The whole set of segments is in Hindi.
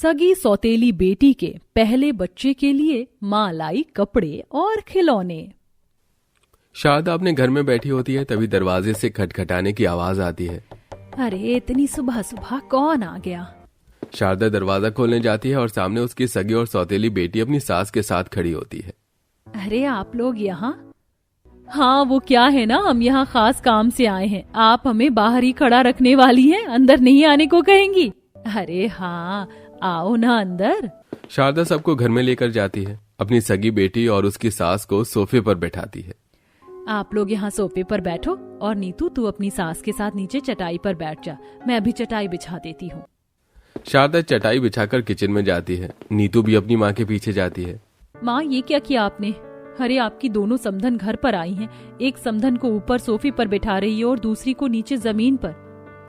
सगी सौतेली बेटी के पहले बच्चे के लिए माँ लाई कपड़े और खिलौने। शारदा अपने घर में बैठी होती है, तभी दरवाजे से खटखटाने की आवाज आती है। अरे इतनी सुबह सुबह कौन आ गया? शारदा दरवाजा खोलने जाती है और सामने उसकी सगी और सौतेली बेटी अपनी सास के साथ खड़ी होती है। अरे आप लोग यहाँ? हाँ वो क्या है ना, हम यहाँ खास काम से आए हैं। आप हमें बाहर ही खड़ा रखने वाली हैं, अंदर नहीं आने को कहेंगी? अरे हाँ आओ ना अंदर। शारदा सबको घर में लेकर जाती है, अपनी सगी बेटी और उसकी सास को सोफे पर बैठाती है। आप लोग यहाँ सोफे पर बैठो और नीतू तू अपनी सास के साथ नीचे चटाई पर बैठ जा, मैं अभी चटाई बिछा देती हूँ। शारदा चटाई बिछाकर किचन में जाती है। नीतू भी अपनी माँ के पीछे जाती है। माँ ये क्या किया आपने? अरे आपकी दोनों समधन घर पर आई हैं, एक समधन को ऊपर सोफे पर बैठा रही है और दूसरी को नीचे जमीन पर।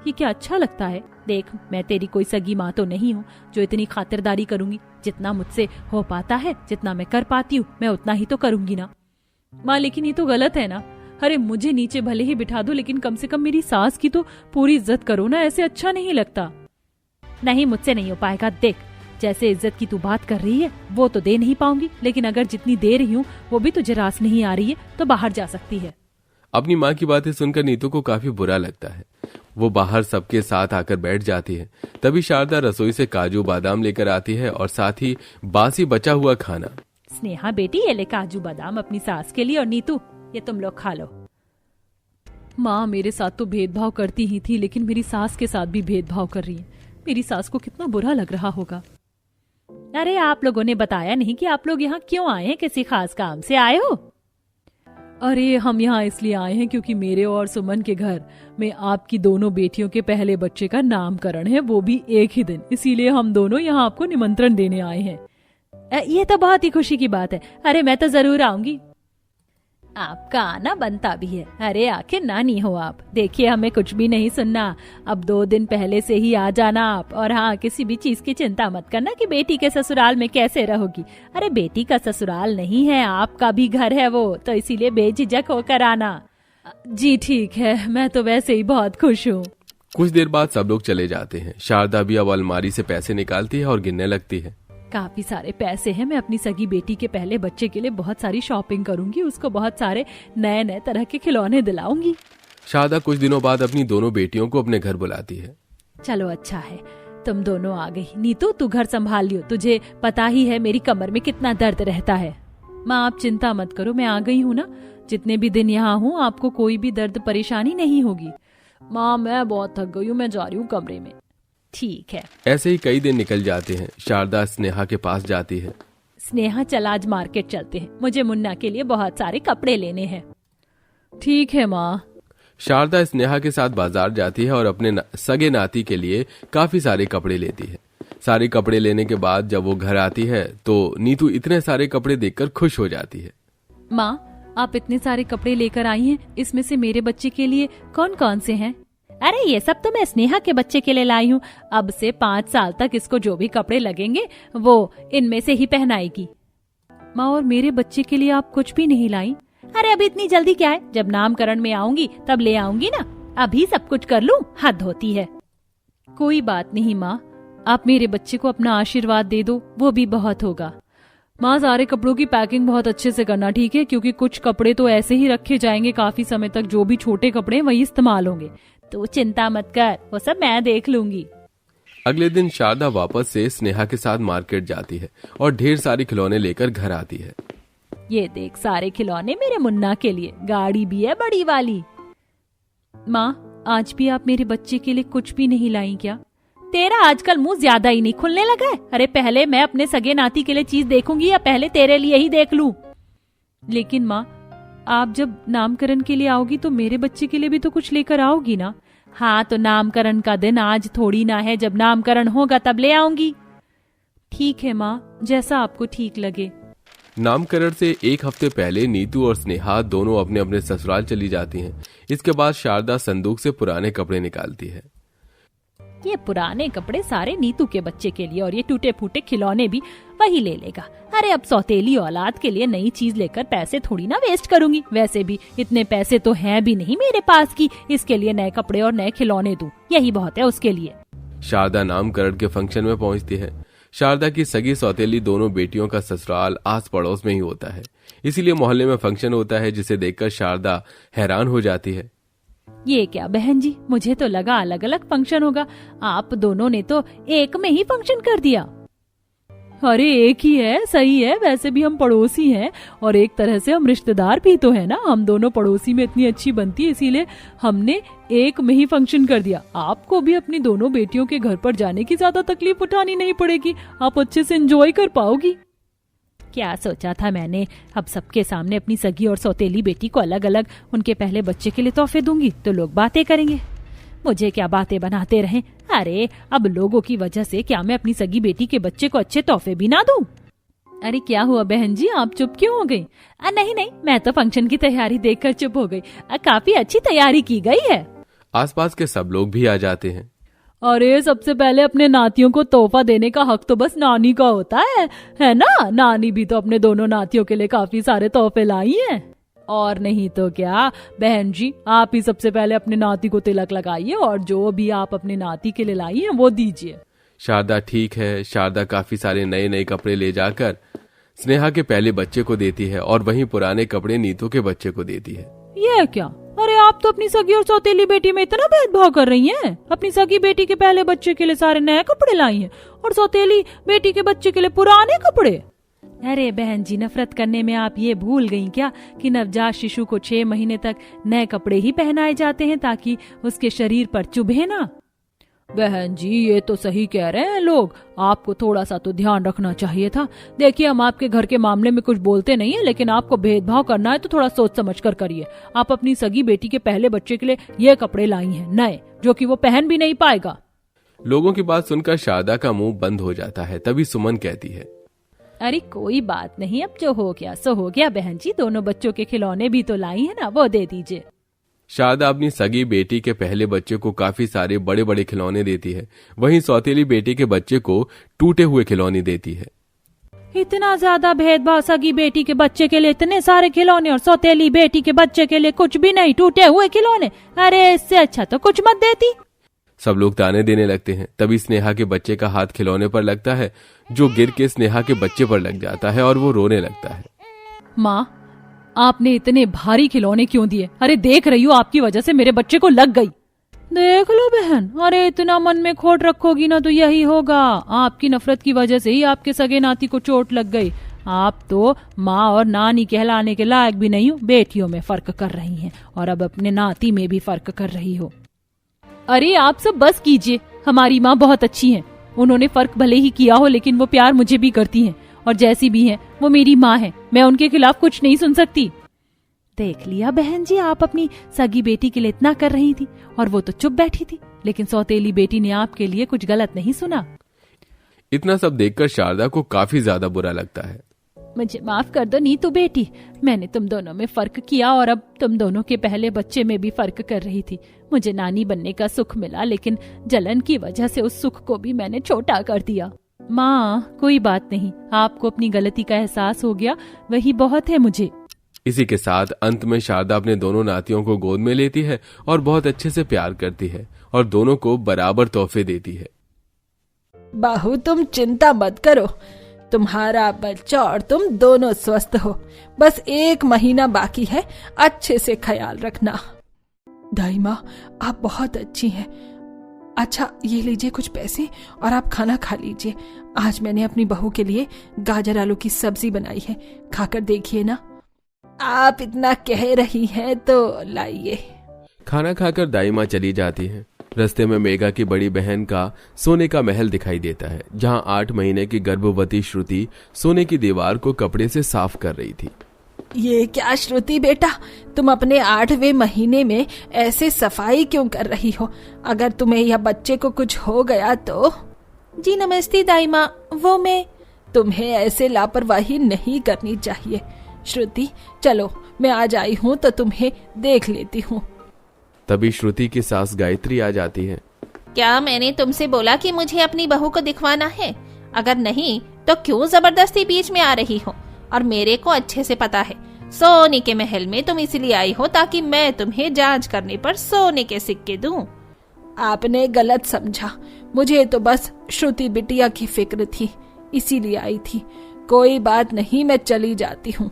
ये क्या अच्छा लगता है? देख मैं तेरी कोई सगी माँ तो नहीं हूँ जो इतनी खातिरदारी करूंगी। जितना मुझसे हो पाता है, जितना मैं कर पाती हूँ, मैं उतना ही तो करूंगी ना। माँ लेकिन ये तो गलत है ना। अरे मुझे नीचे भले ही बिठा दो, लेकिन कम से कम मेरी सास की तो पूरी इज्जत करो ना, ऐसे अच्छा नहीं लगता। नहीं मुझसे नहीं हो पाएगा। देख जैसे इज्जत की तू बात कर रही है वो तो दे नहीं पाऊंगी, लेकिन अगर जितनी दे रही हूँ वो भी तुझे रास नहीं आ रही है तो बाहर जा सकती है। अपनी माँ की बातें सुनकर नीतू को काफी बुरा लगता है। वो बाहर सबके साथ आकर बैठ जाती है। तभी शारदा रसोई से काजू बादाम लेकर आती है और साथ ही बासी बचा हुआ खाना। स्नेहा बेटी ये ले काजू बादाम अपनी सास के लिए, और नीतू ये तुम लोग खा लो। माँ मेरे साथ तो भेदभाव करती ही थी, लेकिन मेरी सास के साथ भी भेदभाव कर रही है। मेरी सास को कितना बुरा लग रहा होगा। अरे आप लोगों ने बताया नहीं कि आप लोग यहाँ क्यों आए हैं? किसी खास काम से आए हो? अरे हम यहाँ इसलिए आए हैं क्योंकि मेरे और सुमन के घर में आपकी दोनों बेटियों के पहले बच्चे का नामकरण है, वो भी एक ही दिन। इसीलिए हम दोनों यहाँ आपको निमंत्रण देने आए हैं। ये तो बहुत ही खुशी की बात है। अरे मैं तो जरूर आऊंगी। आपका आना बनता भी है। अरे आखिर नानी हो आप, देखिए हमें कुछ भी नहीं सुनना। अब 2 दिन पहले से ही आ जाना आप। और हाँ किसी भी चीज की चिंता मत करना कि बेटी के ससुराल में कैसे रहोगी। अरे बेटी का ससुराल नहीं है, आपका भी घर है वो, तो इसीलिए बेझिझक होकर आना। जी ठीक है, मैं तो वैसे ही बहुत खुश हूँ। कुछ देर बाद सब लोग चले जाते हैं। शारदा भी अब अलमारी से पैसे निकालती है और गिनने लगती है। काफी सारे पैसे हैं। मैं अपनी सगी बेटी के पहले बच्चे के लिए बहुत सारी शॉपिंग करूंगी, उसको बहुत सारे नए नए तरह के खिलौने दिलाऊंगी। शारदा कुछ दिनों बाद अपनी दोनों बेटियों को अपने घर बुलाती है। चलो अच्छा है तुम दोनों आ गई। नीतू तू घर संभाल लियो, तुझे पता ही है मेरी कमर में कितना दर्द रहता है। माँ आप चिंता मत करो, मैं आ गई हूँ ना। जितने भी दिन यहाँ हूँ आपको कोई भी दर्द परेशानी नहीं होगी। माँ मैं बहुत थक गई हूँ, मैं जा रही हूँ कमरे में। ठीक है। ऐसे ही कई दिन निकल जाते हैं। शारदा स्नेहा के पास जाती है। स्नेहा चल आज मार्केट चलते हैं, मुझे मुन्ना के लिए बहुत सारे कपड़े लेने हैं। ठीक है माँ। शारदा स्नेहा के साथ बाजार जाती है और अपने सगे नाती के लिए काफी सारे कपड़े लेती है। सारे कपड़े लेने के बाद जब वो घर आती है तो नीतू इतने सारे कपड़े देखकर खुश हो जाती है। माँ आप इतने सारे कपड़े लेकर आई हैं, इसमें से मेरे बच्चे के लिए कौन कौन से हैं? अरे ये सब तो मैं स्नेहा के बच्चे के लिए लाई हूँ। अब से 5 साल तक इसको जो भी कपड़े लगेंगे वो इनमें से ही पहनाएगी। माँ और मेरे बच्चे के लिए आप कुछ भी नहीं लाई? अरे अभी इतनी जल्दी क्या है, जब नामकरण में आऊंगी तब ले आऊंगी ना। अभी सब कुछ कर लूं, हद होती है। कोई बात नहीं माँ, आप मेरे बच्चे को अपना आशीर्वाद दे दो, वो भी बहुत होगा। माँ सारे कपड़ों की पैकिंग बहुत अच्छे से करना, ठीक है? क्योंकि कुछ कपड़े तो ऐसे ही रखे जाएंगे काफी समय तक, जो भी छोटे कपड़े वही इस्तेमाल होंगे। तो चिंता मत कर, वो सब मैं देख लूंगी। अगले दिन शारदा वापस से स्नेहा के साथ मार्केट जाती है और ढेर सारे खिलौने लेकर घर आती है। ये देख सारे खिलौने मेरे मुन्ना के लिए, गाड़ी भी है बड़ी वाली। माँ आज भी आप मेरे बच्चे के लिए कुछ भी नहीं लाई क्या? तेरा आजकल मुंह ज्यादा ही नहीं खुलने लगा है? अरे पहले मैं अपने सगे नाती के लिए चीज देखूंगी या पहले तेरे लिए ही देख लूं? लेकिन माँ आप जब नामकरण के लिए आओगी तो मेरे बच्चे के लिए भी तो कुछ लेकर आओगी ना? हाँ तो नामकरण का दिन आज थोड़ी ना है, जब नामकरण होगा तब ले आऊंगी। ठीक है माँ, जैसा आपको ठीक लगे। नामकरण से 1 हफ्ते पहले नीतू और स्नेहा दोनों अपने अपने ससुराल चली जाती हैं। इसके बाद शारदा संदूक से पुराने कपड़े निकालती है। ये पुराने कपड़े सारे नीतू के बच्चे के लिए और ये टूटे फूटे खिलौने भी वही ले लेगा। अरे अब सौतेली औलाद के लिए नई चीज लेकर पैसे थोड़ी ना वेस्ट करूंगी। वैसे भी इतने पैसे तो हैं भी नहीं मेरे पास की इसके लिए नए कपड़े और नए खिलौने दूं, यही बहुत है उसके लिए। शारदा नामकरण के फंक्शन में पहुंचती है। शारदा की सगी सौतेली दोनों बेटियों का ससुराल आस पड़ोस में ही होता है, इसीलिए मोहल्ले में फंक्शन होता है, जिसे देखकर शारदा हैरान हो जाती है। ये क्या बहन जी, मुझे तो लगा अलग अलग फंक्शन होगा, आप दोनों ने तो एक में ही फंक्शन कर दिया। अरे एक ही है, सही है, वैसे भी हम पड़ोसी हैं और एक तरह से हम रिश्तेदार भी तो है ना। हम दोनों पड़ोसी में इतनी अच्छी बनती है, इसीलिए हमने एक में ही फंक्शन कर दिया। आपको भी अपनी दोनों बेटियों के घर पर जाने की ज्यादा तकलीफ उठानी नहीं पड़ेगी, आप अच्छे से एंजॉय कर पाओगी। क्या सोचा था मैंने, अब सबके सामने अपनी सगी और सौतेली बेटी को अलग अलग उनके पहले बच्चे के लिए तोहफे दूंगी तो लोग बातें करेंगे। मुझे क्या बातें बनाते रहें। अरे अब लोगों की वजह से क्या मैं अपनी सगी बेटी के बच्चे को अच्छे तोहफे भी ना दूं? अरे क्या हुआ बहन जी, आप चुप क्यों हो गई? नहीं, मैं तो फंक्शन की तैयारी देखकर चुप हो गई। काफी अच्छी तैयारी की गई है। आसपास के सब लोग भी आ जाते हैं। अरे सबसे पहले अपने नातियों को तोहफा देने का हक तो बस नानी का होता है ना? नानी भी तो अपने दोनों नातियों के लिए काफी सारे तोहफे लाई हैं। और नहीं तो क्या बहन जी, आप ही सबसे पहले अपने नाती को तिलक लगाइए और जो भी आप अपने नाती के लिए लाई हैं वो दीजिए। शारदा ठीक है। शारदा काफी सारे नए नए कपड़े ले जाकर स्नेहा के पहले बच्चे को देती है और वहीं पुराने कपड़े नीतू के बच्चे को देती है। ये क्या? अरे आप तो अपनी सगी और सौतेली बेटी में इतना भेदभाव कर रही हैं। अपनी सगी बेटी के पहले बच्चे के लिए सारे नए कपड़े लाई हैं और सौतेली बेटी के बच्चे के लिए पुराने कपड़े। अरे बहन जी, नफरत करने में आप ये भूल गई क्या कि नवजात शिशु को 6 महीने तक नए कपड़े ही पहनाए जाते हैं ताकि उसके शरीर पर चुभे ना। बहन जी ये तो सही कह रहे हैं लोग, आपको थोड़ा सा तो ध्यान रखना चाहिए था। देखिए हम आपके घर के मामले में कुछ बोलते नहीं है, लेकिन आपको भेदभाव करना है तो थोड़ा सोच समझ कर करिए। आप अपनी सगी बेटी के पहले बच्चे के लिए ये कपड़े लाई हैं नए, जो कि वो पहन भी नहीं पाएगा। लोगों की बात सुनकर शारदा का मुंह बंद हो जाता है। तभी सुमन कहती है, अरे कोई बात नहीं, अब जो हो गया सो हो गया। बहन जी दोनों बच्चों के खिलौने भी तो लाई है ना, वो दे दीजिए। शारदा अपनी सगी बेटी के पहले बच्चे को काफी सारे बड़े बड़े खिलौने देती है, वहीं सौतेली बेटी के बच्चे को टूटे हुए खिलौने देती है। इतना ज्यादा भेदभाव, सगी बेटी के बच्चे के लिए इतने सारे खिलौने और सौतेली बेटी के बच्चे के लिए कुछ भी नहीं, टूटे हुए खिलौने। अरे इससे अच्छा तो कुछ मत देती। सब लोग ताने देने लगते हैं। तभी स्नेहा के बच्चे का हाथ खिलौने पर लगता है, जो गिर के स्नेहा के बच्चे पर लग जाता है और वो रोने लगता है। माँ आपने इतने भारी खिलौने क्यों दिए? अरे देख रही हो आपकी वजह से मेरे बच्चे को लग गई। देख लो बहन, अरे इतना मन में खोट रखोगी ना तो यही होगा। आपकी नफरत की वजह से ही आपके सगे नाती को चोट लग गई। आप तो माँ और नानी कहलाने के लायक भी नहीं हो। बेटियों में फर्क कर रही हैं और अब अपने नाती में भी फर्क कर रही हो। अरे आप सब बस कीजिए, हमारी माँ बहुत अच्छी है। उन्होंने फर्क भले ही किया हो लेकिन वो प्यार मुझे भी करती हैं और जैसी भी हैं वो मेरी माँ है। मैं उनके खिलाफ कुछ नहीं सुन सकती। देख लिया बहन जी, आप अपनी सगी बेटी के लिए इतना कर रही थी और वो तो चुप बैठी थी, लेकिन सौतेली बेटी ने आपके लिए कुछ गलत नहीं सुना। इतना सब देखकर शारदा को काफी ज्यादा बुरा लगता है। मुझे माफ कर दो नीतू बेटी, मैंने तुम दोनों में फर्क किया और अब तुम दोनों के पहले बच्चे में भी फर्क कर रही थी। मुझे नानी बनने का सुख मिला, लेकिन जलन की वजह से उस सुख को भी मैंने छोटा कर दिया। माँ कोई बात नहीं, आपको अपनी गलती का एहसास हो गया, वही बहुत है मुझे। इसी के साथ अंत में शारदा अपने दोनों नातियों को गोद में लेती है और बहुत अच्छे से प्यार करती है और दोनों को बराबर तोहफे देती है। बहू तुम चिंता मत करो, तुम्हारा बच्चा और तुम दोनों स्वस्थ हो। बस 1 महीना बाकी है, अच्छे से ख्याल रखना। दाई माँ आप बहुत अच्छी हैं। अच्छा ये लीजिए कुछ पैसे और आप खाना खा लीजिए। आज मैंने अपनी बहू के लिए गाजर आलू की सब्जी बनाई है, खाकर देखिए ना। आप इतना कह रही हैं तो लाइए। खाना खाकर दाई माँ चली जाती है। रास्ते में मेघा की बड़ी बहन का सोने का महल दिखाई देता है, जहाँ 8 महीने की गर्भवती श्रुति सोने की दीवार को कपड़े से साफ कर रही थी। ये क्या श्रुति बेटा, तुम अपने 8वें महीने में ऐसे सफाई क्यों कर रही हो? अगर तुम्हें या बच्चे को कुछ हो गया तो? जी नमस्ते दाई माँ, वो मैं। तुम्हें ऐसे लापरवाही नहीं करनी चाहिए। श्रुति चलो मैं आज आई हूँ तो तुम्हें देख लेती हूँ। तभी श्रुति की सास गायत्री आ जाती है। क्या मैंने तुमसे बोला कि मुझे अपनी बहू को दिखवाना है? अगर नहीं तो क्यों जबरदस्ती बीच में आ रही हो? और मेरे को अच्छे से पता है, सोने के महल में तुम इसलिए आई हो ताकि मैं तुम्हें जांच करने पर सोने के सिक्के दूं। आपने गलत समझा, मुझे तो बस श्रुति बिटिया की फिक्र थी, इसीलिए आई थी। कोई बात नहीं, मैं चली जाती हूँ।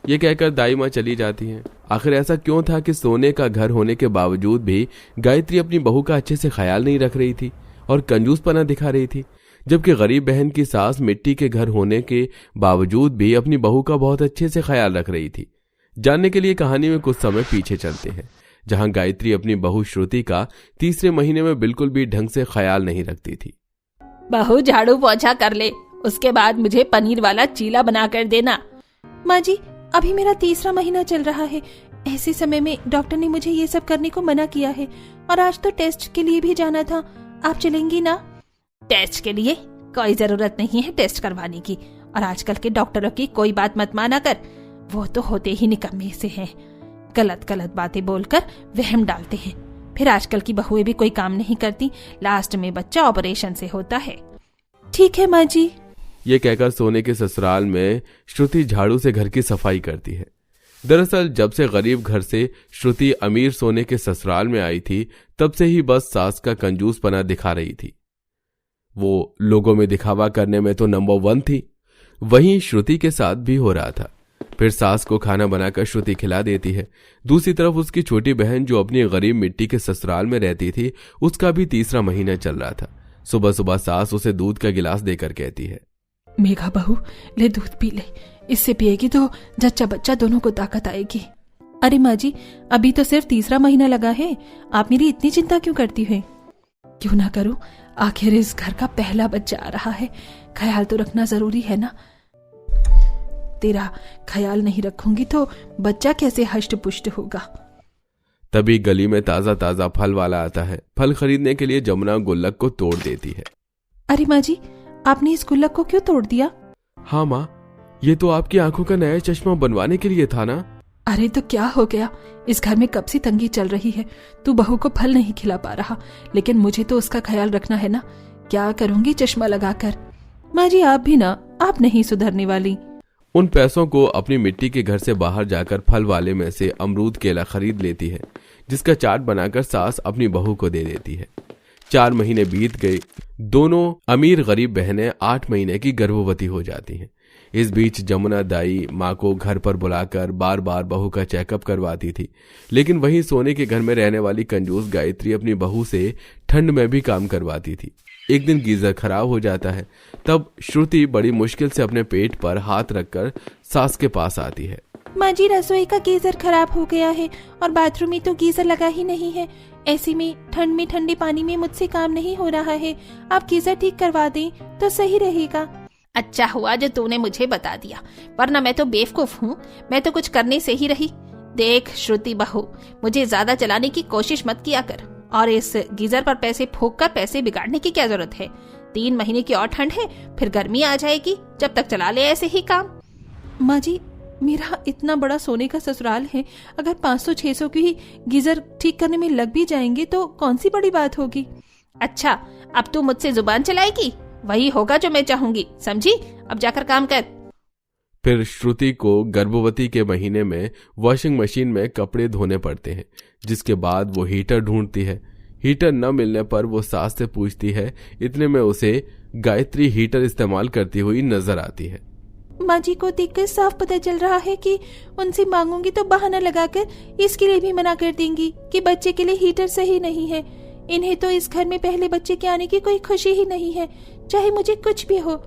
ये कहकर दाई माँ चली जाती हैं। आखिर ऐसा क्यों था कि सोने का घर होने के बावजूद भी गायत्री अपनी बहू का अच्छे से ख्याल नहीं रख रही थी और कंजूसपना दिखा रही थी, जबकि गरीब बहन की सास मिट्टी के घर होने के बावजूद भी अपनी बहू का बहुत अच्छे से ख्याल रख रही थी। जानने के लिए कहानी में कुछ समय पीछे चलते हैं, जहां गायत्री अपनी बहू श्रुति का तीसरे महीने में बिल्कुल भी ढंग से ख्याल नहीं रखती थी। बहू झाड़ू पोछा कर ले, उसके बाद मुझे पनीर वाला चीला बना कर देना। माँ जी, अभी मेरा तीसरा महीना चल रहा है। ऐसे समय में डॉक्टर ने मुझे ये सब करने को मना किया है, और आज तो टेस्ट के लिए भी जाना था। आप चलेंगी ना? टेस्ट के लिए कोई जरूरत नहीं है टेस्ट करवाने की, और आजकल के डॉक्टरों की कोई बात मत माना कर, वो तो होते ही निकम्मे से हैं। गलत गलत बातें बोलकर वहम डालते हैं। फिर आजकल की बहुएं भी कोई काम नहीं करती, लास्ट में बच्चा ऑपरेशन से होता है। ठीक है माँ जी। ये कहकर सोने के ससुराल में श्रुति झाड़ू से घर की सफाई करती है। दरअसल जब से गरीब घर से श्रुति अमीर सोने के ससुराल में आई थी, तब से ही बस सास का कंजूसपना दिखा रही थी। वो लोगों में दिखावा करने में तो नंबर 1 थी, वहीं श्रुति के साथ भी हो रहा था। फिर सास को खाना बनाकर श्रुति खिला देती है। दूसरी तरफ उसकी छोटी बहन जो अपनी गरीब मिट्टी के ससुराल में रहती थी, उसका भी तीसरा महीना चल रहा था। सुबह सुबह सास उसे दूध का गिलास देकर कहती है, मेघा बहू, ले दूध पी ले, इससे पिएगी तो जच्चा बच्चा दोनों को ताकत आएगी। अरे माँ जी, अभी तो सिर्फ तीसरा महीना लगा है, आप मेरी इतनी चिंता क्यों करती है? क्यों ना करूं, आखिर इस घर का पहला बच्चा आ रहा है, ख्याल तो रखना जरूरी है ना। तेरा ख्याल नहीं रखूंगी तो बच्चा कैसे हष्ट पुष्ट होगा। तभी गली में ताजा ताजा फल वाला आता है। फल खरीदने के लिए जमुना गुल्लक को तोड़ देती है। अरे माँ जी, आपने इस गुल्लक को क्यों तोड़ दिया? हाँ माँ, ये तो आपकी आंखों का नया चश्मा बनवाने के लिए था ना। अरे तो क्या हो गया, इस घर में कब से तंगी चल रही है। तू बहू को फल नहीं खिला पा रहा, लेकिन मुझे तो उसका ख्याल रखना है ना। क्या करूंगी चश्मा लगाकर। माँ जी, आप भी ना, आप नहीं सुधरने वाली। उन पैसों को अपनी मिट्टी के घर से बाहर जाकर फल वाले में से अमरूद केला खरीद लेती है, जिसका चाट बनाकर सास अपनी बहू को दे देती है। 4 महीने बीत गए। दोनों अमीर गरीब बहनें 8 महीने की गर्भवती हो जाती हैं। इस बीच जमुना दाई माँ को घर पर बुलाकर बार बार बहू का चेकअप करवाती थी, लेकिन वहीं सोने के घर में रहने वाली कंजूस गायत्री अपनी बहू से ठंड में भी काम करवाती थी। एक दिन गीजर खराब हो जाता है, तब श्रुति बड़ी मुश्किल से अपने पेट पर हाथ रखकर सास के पास आती है। माँ जी, रसोई का गीजर खराब हो गया है और बाथरूम में तो गीजर लगा ही नहीं है। ऐसे में ठंड में ठंडे पानी में मुझसे काम नहीं हो रहा है, आप गीजर ठीक करवा दें तो सही रहेगा। अच्छा हुआ जो तूने मुझे बता दिया, वरना मैं तो बेवकूफ हूँ, मैं तो कुछ करने से ही रही। देख श्रुति बहू, मुझे ज्यादा चलाने की कोशिश मत किया कर, और इस गीजर पर पैसे फूंक कर पैसे बिगाड़ने की क्या जरूरत है। 3 महीने की और ठंड है, फिर गर्मी आ जाएगी, जब तक चला ले ऐसे ही काम। माँ जी, मेरा इतना बड़ा सोने का ससुराल है, अगर 500-600 की ही गीजर ठीक करने में लग भी जाएंगे तो कौन सी बड़ी बात होगी। अच्छा, अब तू मुझसे जुबान चलाएगी, वही होगा जो मैं चाहूंगी, समझी? अब जाकर काम कर। फिर श्रुति को गर्भवती के महीने में वॉशिंग मशीन में कपड़े धोने पड़ते हैं, जिसके बाद वो हीटर ढूंढती है। हीटर न मिलने पर वो सास से पूछती है। इतने में उसे गायत्री हीटर इस्तेमाल करती हुई नजर आती है। माँ जी को देखकर साफ पता चल रहा है कि उनसे मांगूंगी तो बहाना लगाकर इसके लिए भी मना कर देंगी कि बच्चे के लिए हीटर सही नहीं है। इन्हें तो इस घर में पहले बच्चे के आने की कोई खुशी ही नहीं है, चाहे मुझे कुछ भी हो।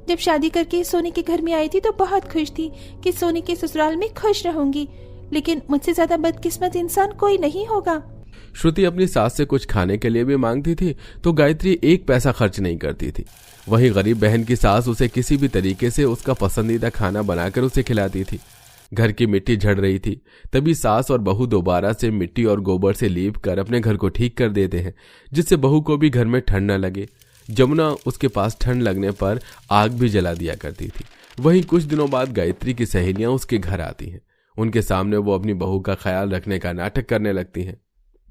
जब शादी करके सोने के घर में आई थी तो बहुत खुश थी कि सोने के ससुराल में खुश रहूंगी, लेकिन मुझसे ज्यादा बदकिस्मत इंसान कोई नहीं होगा। श्रुति अपनी सास से कुछ खाने के लिए भी मांगती थी तो गायत्री 1 पैसा खर्च नहीं करती थी। वहीं गरीब बहन की सास उसे किसी भी तरीके से उसका पसंदीदा खाना बनाकर उसे खिलाती थी। घर की मिट्टी झड़ रही थी, तभी सास और बहू दोबारा से मिट्टी और गोबर से लीप कर अपने घर को ठीक कर देते हैं, जिससे बहू को भी घर में ठंड न लगे। जमुना उसके पास ठंड लगने पर आग भी जला दिया करती थी। वहीं कुछ दिनों बाद गायत्री की सहेलियां उसके घर आती हैं। उनके सामने वो अपनी बहू का ख्याल रखने का नाटक करने लगती हैं।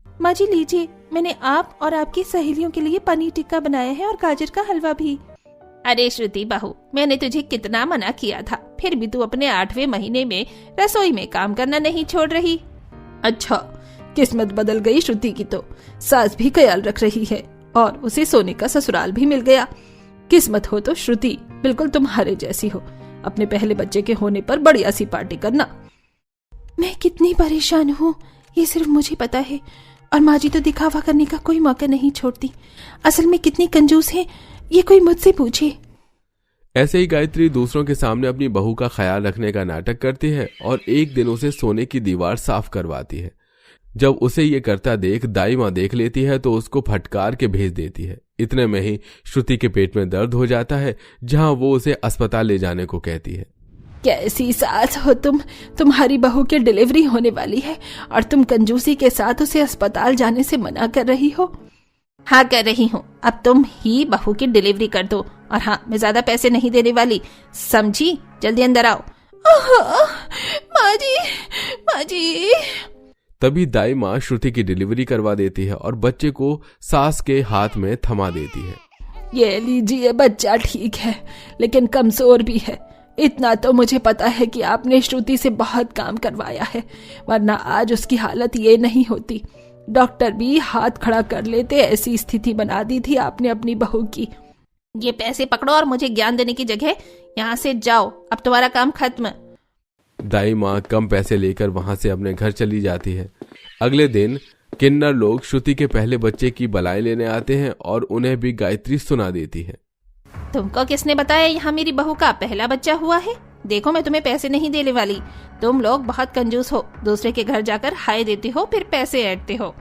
माँ जी लीजिए, मैंने आप और आपकी सहेलियों के लिए पनीर टिक्का बनाया है और गाजर का हलवा भी। अरे श्रुति बहू, मैंने तुझे कितना मना किया था, फिर भी तू अपने 8वें महीने में रसोई में काम करना नहीं छोड़ रही। अच्छा, किस्मत बदल गई श्रुति की तो, सास भी ख्याल रख रही है। और उसे सोने का ससुराल भी मिल गया। किस्मत हो तो श्रुति बिल्कुल तुम्हारे जैसी हो। अपने पहले बच्चे के होने पर बढ़िया सी पार्टी करना। मैं कितनी परेशान हूँ ये सिर्फ मुझे पता है, और माँ जी तो दिखावा करने का कोई मौका नहीं छोड़ती। असल में कितनी कंजूस है ये कोई मुझसे पूछे। ऐसे ही गायत्री दूसरों के सामने अपनी बहू का ख्याल रखने का नाटक करती है और एक दिन उसे सोने की दीवार साफ करवाती है। जब उसे ये करता देख दाई माँ देख लेती है तो उसको फटकार के भेज देती है। इतने में ही श्रुति के पेट में दर्द हो जाता है, जहां वो उसे अस्पताल ले जाने को कहती है। कैसी सास हो तुम, तुम्हारी बहू की डिलीवरी होने वाली है और तुम कंजूसी के साथ उसे अस्पताल जाने से मना कर रही हो। हाँ कर रही हूँ, अब तुम ही बहू की डिलीवरी कर दो। और हाँ, मैं ज्यादा पैसे नहीं देने वाली, समझी? जल्दी अंदर आओ। माँ जी। तभी दाई माँ श्रुति की डिलीवरी करवा देती है और बच्चे को सास के हाथ में थमा देती है। ये लीजिए, बच्चा ठीक है लेकिन कमजोर भी है। इतना तो मुझे पता है कि आपने श्रुति से बहुत काम करवाया है, वरना आज उसकी हालत ये नहीं होती। डॉक्टर भी हाथ खड़ा कर लेते, ऐसी स्थिति बना दी थी आपने अपनी बहू की। ये पैसे पकड़ो और मुझे ज्ञान देने की जगह यहाँ से जाओ, अब तुम्हारा काम खत्म। दाई माँ कम पैसे लेकर वहां से अपने घर चली जाती है। अगले दिन किन्नर लोग श्रुति के पहले बच्चे की बधाई लेने आते हैं और उन्हें भी गायत्री सुना देती है। तुमको किसने बताया यहाँ मेरी बहू का पहला बच्चा हुआ है? देखो, मैं तुम्हें पैसे नहीं देने वाली। तुम लोग बहुत कंजूस हो, दूसरे के घर जाकर हाय देते हो फिर पैसे ऐंठते हो।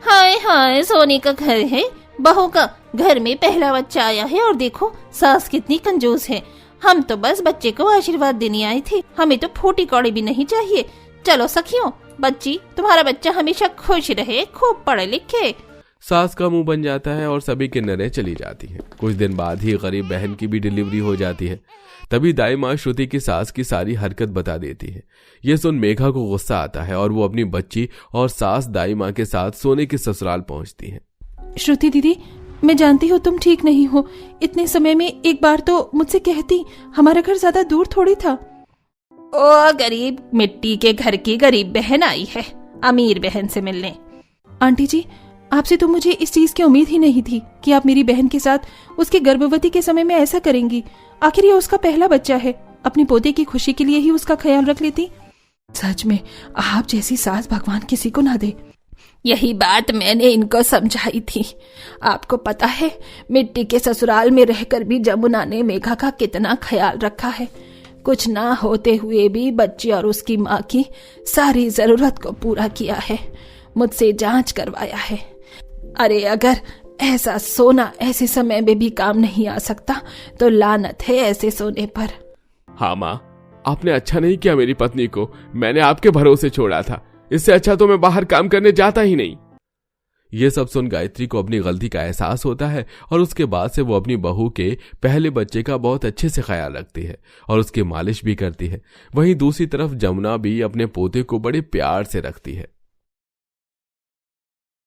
हाय हाय, सोने का घर है, बहू का घर में पहला बच्चा आया है और देखो सास कितनी कंजूस है। हम तो बस बच्चे को आशीर्वाद देने आए थे, हमें तो फूटी कौड़ी भी नहीं चाहिए। चलो सखियों, बच्ची तुम्हारा बच्चा हमेशा खुश रहे, खूब पढ़े लिखे। सास का मुंह बन जाता है और सभी किन्नरें चली जाती हैं। कुछ दिन बाद ही गरीब बहन की भी डिलीवरी हो जाती है। तभी दाई माँ श्रुति की सास की सारी हरकत बता देती है। ये सुन मेघा को गुस्सा आता है और वो अपनी बच्ची और सास दाई माँ के साथ सोने के ससुराल पहुंचती है। श्रुति दीदी, मैं जानती हूँ तुम ठीक नहीं हो। इतने समय में एक बार तो मुझसे कहती, हमारा घर ज्यादा दूर थोड़ी था। ओ गरीब मिट्टी के घर की गरीब बहन आई है अमीर बहन से मिलने। आंटी जी, आपसे तो मुझे इस चीज की उम्मीद ही नहीं थी कि आप मेरी बहन के साथ उसके गर्भवती के समय में ऐसा करेंगी। आखिर ये उसका पहला बच्चा है, अपनी पोते की खुशी के लिए ही उसका ख्याल रख लेती। सच में आप जैसी सास भगवान किसी को ना दे। यही बात मैंने इनको समझाई थी। आपको पता है, मिट्टी के ससुराल में रहकर भी जमुना ने मेघा का कितना ख्याल रखा है। कुछ ना होते हुए भी बच्ची और उसकी माँ की सारी जरूरत को पूरा किया है, मुझसे जांच करवाया है। अरे अगर ऐसा सोना ऐसे समय में भी काम नहीं आ सकता तो लानत है ऐसे सोने पर। हाँ माँ, आपने अच्छा नहीं किया मेरी पत्नी को, मैंने आपके भरोसे छोड़ा था। इससे अच्छा तो मैं बाहर काम करने जाता ही नहीं। ये सब सुन गायत्री को अपनी गलती का एहसास होता है और उसके बाद से वो अपनी बहू के पहले बच्चे का बहुत अच्छे से ख्याल रखती है और उसकी मालिश भी करती है। वहीं दूसरी तरफ जमुना भी अपने पोते को बड़े प्यार से रखती है।